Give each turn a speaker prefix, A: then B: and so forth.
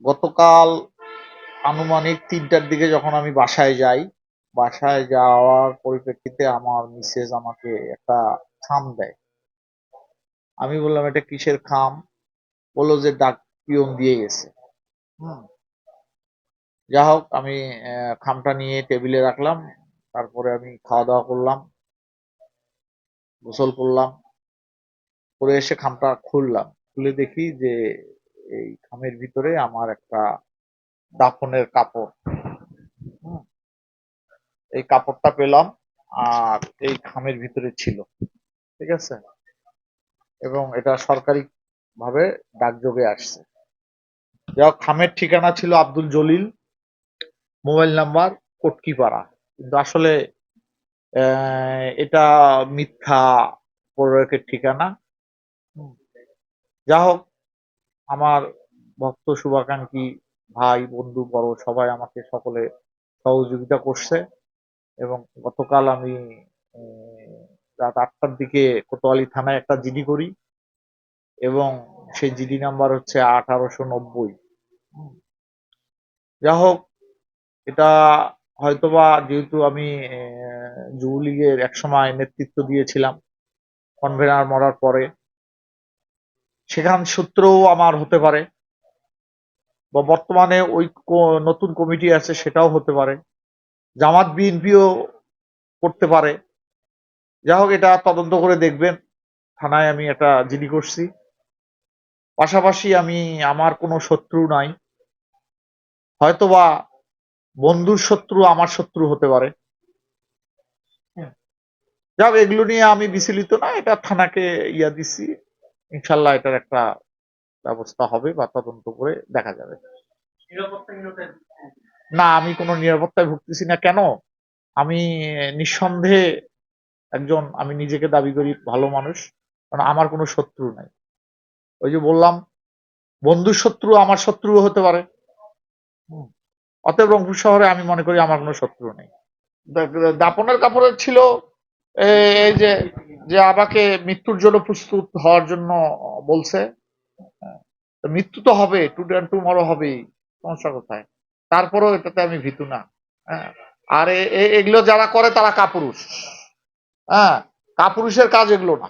A: গতকাল আনুমানিক ৩টার দিকে যখন আমি বাসায় যাই, বাসায় যাওয়ার পরিপ্রেক্ষিতে আমার মিসেস আমাকে একটা খাম দেয়। আমি বললাম, এটা কিসের খাম? বলল যে ডাক পিয়ন দিয়ে গেছে। হুম। যা হোক, আমি খামটা নিয়ে টেবিলে রাখলাম। তারপরে আমি খাওয়া দাওয়া করলাম, গোসল করলাম, করে এসে খামটা খুললাম। খুলে দেখি যে এই খামের ভিতরে আমার একটা দাফনের কাপড়। হুম। এই কাপড়টা পেলাম, আর এই খামের ভিতরে ছিল। ঠিক আছে, এবং এটা সরকারি ভাবে ডাকযোগে আসছে। যাই হোক, খামের ঠিকানা ছিল আব্দুল জলিল, মোবাইল নাম্বার কটকিপাড়া। কিন্তু আসলে এটা মিথ্যা প্রয়োগের ঠিকানা। হুম। যা হোক, আমার ভক্ত শুভাকাঙ্ক্ষী ভাই বন্ধু বড় সবাই আমাকে সকলে সহযোগিতা করছে, এবং গতকাল আমি রাত ৮টার দিকে কোতোয়ালি থানায় একটা জিডি করি, এবং সেই জিডি নাম্বার হচ্ছে 1890। যা হোক, এটা হয়তোবা যেহেতু আমি যুবলীগের একসময় নেতৃত্ব দিয়েছিলাম কনভেনার মরার পরে, সেখান সূত্রেও আমার হতে পারে, বা বর্তমানে ওই নতুন কমিটি আছে সেটাও হতে পারে, জামাত বিএনপিও করতে পারে। যা হোক, এটা তদন্ত করে দেখবেন। থানায় আমি একটা জিডি করছি। পাশাপাশি আমার কোনো শত্রু নাই, হয়তোবা বন্ধুর শত্রু আমার শত্রু হতে পারে। যাক, এগুলো নিয়ে আমি বিচলিত না, এটা থানাকে দিছি। ইনশাল্লাহ এটার একটা ব্যবস্থা হবে বা তদন্ত করে দেখা যাবে। না, আমি কোনো নিরাপত্তায় ভুগতেছি না। কেন? আমি নিঃসন্দেহে আমি নিজেকে দাবি করি ভালো মানুষ, কারণ আমার কোনো শত্রু নাই। ওই যে বললাম, বন্ধুর শত্রু আমার শত্রুও হতে পারে। হুম। অতএব রংপুর শহরে আমি মনে করি আমার কোনো শত্রু নেই। দাপনের কাপড়ে ছিল এই যে যে আমাকে মৃত্যুর জন্য প্রস্তুত হওয়ার জন্য বলছে। তো মৃত্যু তো হবে, টুমরো হবেই, সমস্যা কোথায়? তারপরেও এটাতে আমি ভীতু না। হ্যাঁ। আর এগুলো যারা করে তারা কাপুরুষ। হ্যাঁ, কাপুরুষের কাজ এগুলো না।